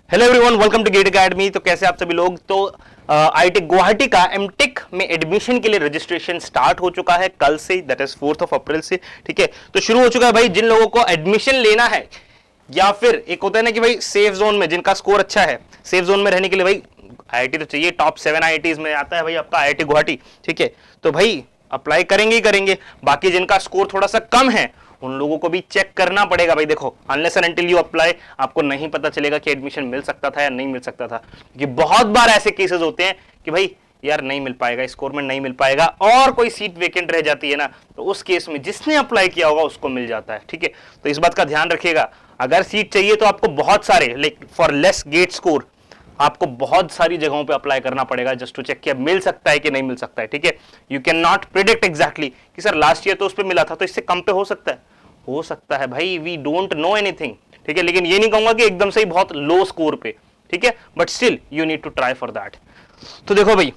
Hello everyone, welcome to GATE academy. तो कैसे आप सभी लोग। तो आईटी गुवाहाटी का एमटेक में एडमिशन के लिए रजिस्ट्रेशन स्टार्ट हो चुका है कल से, दैट इज 4 अप्रैल से। ठीक है, तो शुरू हो चुका है भाई। जिन लोगों को एडमिशन लेना है या फिर एक होता है ना कि भाई सेफ जोन में, जिनका स्कोर अच्छा है, सेफ जोन में रहने के लिए भाई आईआईटी तो चाहिए। टॉप 7 आईआईटीज में आता है भाई आपका आईआईटी गुवाहाटी। ठीक है, तो भाई अप्लाई करेंगे ही करेंगे। बाकी जिनका स्कोर थोड़ा सा कम है उन लोगों को भी चेक करना पड़ेगा भाई। देखो, unless and until you apply, आपको नहीं पता चलेगा कि एडमिशन मिल सकता था या नहीं मिल सकता था। क्योंकि बहुत बार ऐसे केसेस होते हैं कि भाई यार नहीं मिल पाएगा, स्कोर में नहीं मिल पाएगा, और कोई सीट वेकेंट रह जाती है ना, तो उस केस में जिसने अप्लाई किया होगा उसको मिल जाता है। ठीक है, तो इस बात का ध्यान रखिएगा। अगर सीट चाहिए तो आपको बहुत सारे, like for less GATE score, आपको बहुत सारी जगहों पे अप्लाई करना पड़ेगा जस्ट टू चेक कि मिल सकता है कि नहीं मिल सकता है। ठीक है, you can not predict exactly कि सर लास्ट ईयर तो उस पर मिला था तो इससे कम पे हो सकता है भाई। We don't know anything. ठीक है, लेकिन ये नहीं कहूंगा कि एकदम से ही बहुत लो स्कोर पे। ठीक है, but still you need to try for that. तो देखो भाई,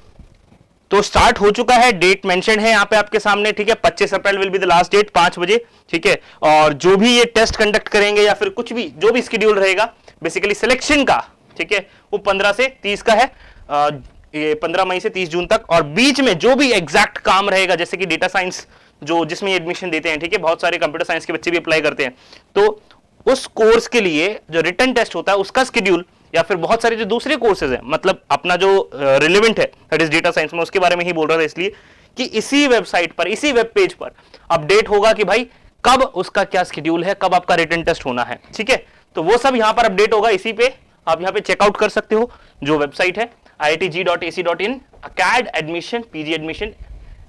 तो स्टार्ट हो चुका है, डेट मेंशन है यहाँ पे आपके सामने। ठीक है, 25 April will be the last date, 5 बजे। ठीक है, और जो भी ये टेस्ट कंडक्ट करेंगे या फिर कुछ भी जो भी शेड्यूल रहेगा बेसिकली सिलेक्शन का, ठीक है, वो 15 से 30 का है। ये 15 मई से 30 जून तक। और बीच में जो भी एग्जैक्ट काम रहेगा, जैसे कि डेटा साइंस जो जिसमें एडमिशन देते हैं, ठीक है, बहुत सारे कंप्यूटर साइंस के बच्चे भी अप्लाई करते हैं, तो उस कोर्स के लिए जो रिटन टेस्ट होता है उसका शेड्यूल, या फिर बहुत सारे जो दूसरे कोर्सेज हैं, मतलब अपना जो रिलेवेंट है दैट इज डेटा साइंस में, उसके बारे में ही बोल रहा था, इसलिए कि इसी वेबसाइट पर, इसी वेब पेज पर अपडेट होगा कि भाई कब उसका क्या शेड्यूल है, कब आपका रिटन टेस्ट होना है। ठीक है, तो वो सब यहां पर अपडेट होगा इसी पे। आप यहाँ पे चेकआउट कर सकते हो जो वेबसाइट है iitg.ac.in acad admission pg admission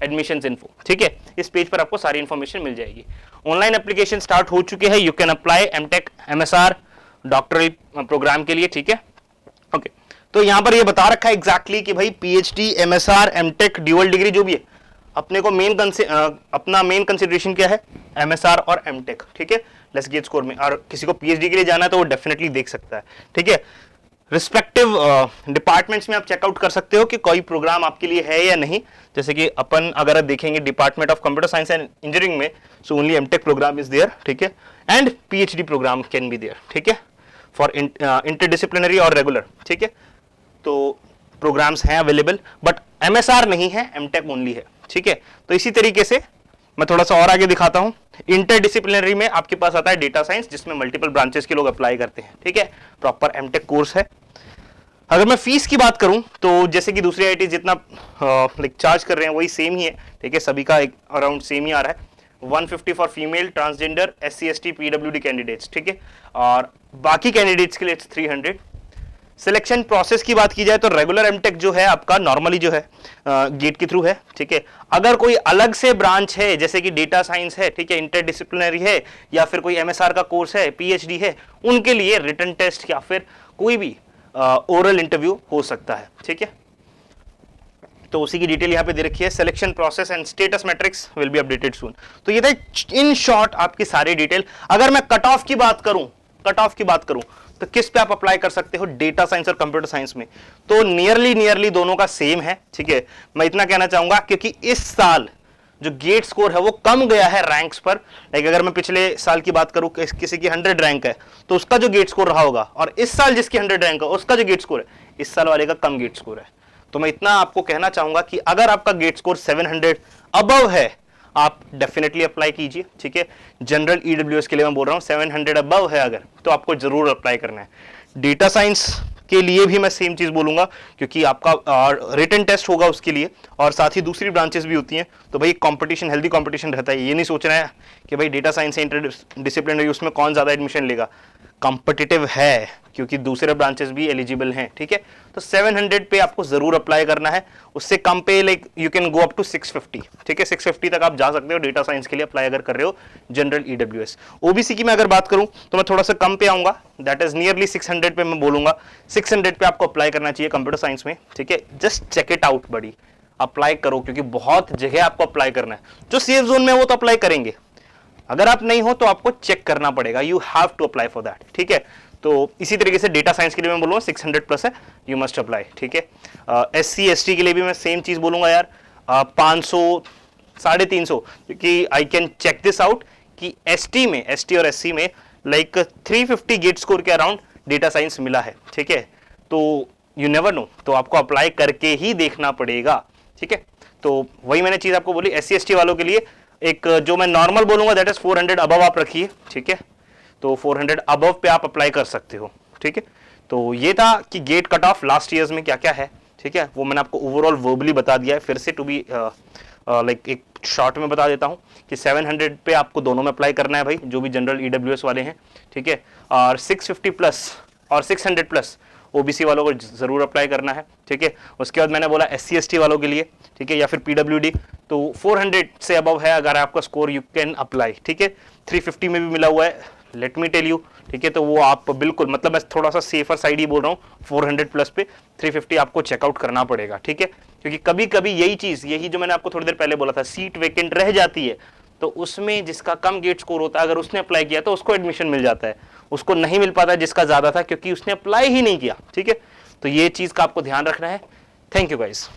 admissions info। ठीक है, इस पेज पर आपको सारी इंफॉर्मेशन मिल जाएगी। ऑनलाइन एप्लीकेशन स्टार्ट हो चुके हैं। You can apply MTech MSR doctoral program के लिए। ठीक है, ओके। तो यहां पर ये बता रखा है एग्जैक्टली कि भाई PhD MSR MTech dual degree जो भी है, अपने को अपना मेन कंसिडरेशन क्या है, एमएसआर और एमटेक। ठीक है, लेस गेट स्कोर में। और किसी को पीएचडी के लिए जाना है तो वो डेफिनेटली देख सकता है। ठीक है, रिस्पेक्टिव डिपार्टमेंट्स में आप चेकआउट कर सकते हो कि कोई प्रोग्राम आपके लिए है या नहीं। जैसे कि अपन अगर देखेंगे department of computer science and engineering में, so only MTech programme is there. ठीक है, and PhD programme can be there. ठीक है, फॉर इंटरडिसिप्लिनरी और रेगुलर। ठीक है, तो प्रोग्राम्स हैं अवेलेबल, बट एमएसआर नहीं है, एमटेक ओनली है। ठीक है, तो इसी तरीके से मैं थोड़ा सा और आगे दिखाता हूं। इंटरडिसिप्लिनरी में आपके पास आता है डेटा साइंस, जिसमें मल्टीपल ब्रांचेस के लोग अप्लाई करते हैं। ठीक है, प्रॉपर एमटेक कोर्स है। अगर मैं फीस की बात करूं तो जैसे कि दूसरी आईटी जितना लाइक चार्ज कर रहे हैं वही सेम ही है। ठीक है, सभी का एक अराउंड सेम ही आ रहा है। 150 for female, transgender, SC ST PWD candidates. ठीक है, और बाकी कैंडिडेट्स के लिए 300। सिलेक्शन प्रोसेस की बात की जाए तो रेगुलर एमटेक जो है आपका नॉर्मली जो है गेट के थ्रू है। ठीक है, अगर कोई अलग से ब्रांच है जैसे कि डेटा साइंस है, ठीक है, इंटरडिसिप्लिनरी है, या फिर कोई एमएसआर का कोर्स है, पीएचडी है, उनके लिए रिटन टेस्ट या फिर कोई भी ओरल इंटरव्यू हो सकता है। ठीक है, तो उसी की डिटेल यहां पे दे रखी है। Selection process and status matrix will be updated soon. तो ये था इन शॉर्ट आपकी सारी डिटेल। अगर मैं कट ऑफ की बात करूं तो किस पे आप अप्लाई कर सकते हो, डेटा साइंस और कंप्यूटर साइंस में, तो नियरली दोनों का सेम है। ठीक है, मैं इतना कहना चाहूंगा क्योंकि इस साल जो गेट स्कोर है वो कम गया है रैंक्स पर। लाइक अगर मैं पिछले साल की बात करूं, किसी की 100 रैंक है तो उसका जो गेट स्कोर रहा होगा, और इस साल जिसकी 100 रैंक है उसका जो गेट स्कोर है, इस साल वाले का कम गेट स्कोर है। तो मैं इतना आपको कहना चाहूंगा कि अगर आपका गेट स्कोर 700 अबव है, आप डेफिनेटली अप्लाई कीजिए। ठीक है, जनरल ईडब्ल्यूएस के लिए मैं बोल रहा हूं, 700 अबव है अगर, तो आपको जरूर अप्लाई करना है। डेटा साइंस के लिए भी मैं सेम चीज बोलूंगा, क्योंकि आपका रिटन टेस्ट होगा उसके लिए, और साथ ही दूसरी ब्रांचेस भी होती हैं। तो भाई कंपटीशन, हेल्दी कंपटीशन रहता है। ये नहीं सोचना है कि भाई डेटा साइंस से इंटरडिसिप्लिनरी उसमें कौन ज्यादा एडमिशन लेगा, कॉम्पिटिटिव है क्योंकि दूसरे ब्रांचेस भी एलिजिबल हैं। ठीक है, तो 700 पे आपको जरूर अप्लाई करना है। उससे कम पे like you can go up to 650। ठीक है, 650 तक आप जा सकते हो डेटा साइंस के लिए अप्लाई अगर कर रहे हो जनरल ईडब्ल्यूएस। ओबीसी की मैं अगर बात करूं तो मैं थोड़ा सा कम पे आऊंगा, दैट इज नियरली 600 पे मैं बोलूंगा। 600 पे आपको अप्लाई करना चाहिए कंप्यूटर साइंस में। ठीक है, जस्ट चेक इट आउट बड़ी, अप्लाई करो, क्योंकि बहुत जगह आपको अप्लाई करना है। जो सेफ जोन में वो तो अप्लाई करेंगे, अगर आप नहीं हो तो आपको चेक करना पड़ेगा, you have to apply for that. ठीक है, तो इसी तरीके से डेटा साइंस के लिए मैं बोलूंगा 600 प्लस है, यू मस्ट अप्लाई। ठीक है, SC ST के लिए भी मैं सेम चीज बोलूंगा यार, 500 350, क्योंकि I can check this out कि ST और SC में लाइक 350 गेट स्कोर के अराउंड डेटा साइंस मिला है, ठीक है, तो यू नेवर नो, तो आपको अप्लाई करके ही देखना पड़ेगा, ठीक है। तो वही मैंने चीज आपको बोली, SC ST वालों के लिए एक जो मैं नॉर्मल बोलूंगा दैट इज 400 अबव आप रखिए, ठीक है, तो 400 अबव पे आप अप्लाई कर सकते हो, ठीक है। तो ये था कि GATE cut off last years में क्या क्या है, ठीक है, वो मैंने आपको ओवरऑल वर्बली बता दिया है। फिर से टू बी लाइक एक शॉर्ट में बता देता हूँ कि 700 पे आपको दोनों में अप्लाई करना है भाई, जो भी जनरल EWS वाले हैं, ठीक है, और 650 प्लस और 600 प्लस OBC वालों को जरूर अप्लाई करना है, ठीक है। उसके बाद मैंने बोला SC ST वालों के लिए, ठीक है, या फिर PWD, तो 400 से अबव है अगर आपका स्कोर, यू कैन अप्लाई, ठीक है। 350 में भी मिला हुआ है, लेट मी टेल यू, ठीक है, तो वो आप बिल्कुल, मतलब मैं थोड़ा सा सेफर साइड ही बोल रहा हूँ, 400 प्लस पे 350 आपको चेकआउट करना पड़ेगा, ठीक है, क्योंकि कभी कभी यही जो मैंने आपको थोड़ी देर पहले बोला था, सीट वेकेंट रह जाती है, तो उसमें जिसका कम गेट स्कोर होता है, अगर उसने अप्लाई किया तो उसको एडमिशन मिल जाता है, उसको नहीं मिल पाता जिसका ज्यादा था, क्योंकि उसने अप्लाई ही नहीं किया, ठीक है। तो ये चीज का आपको ध्यान रखना है। Thank you guys.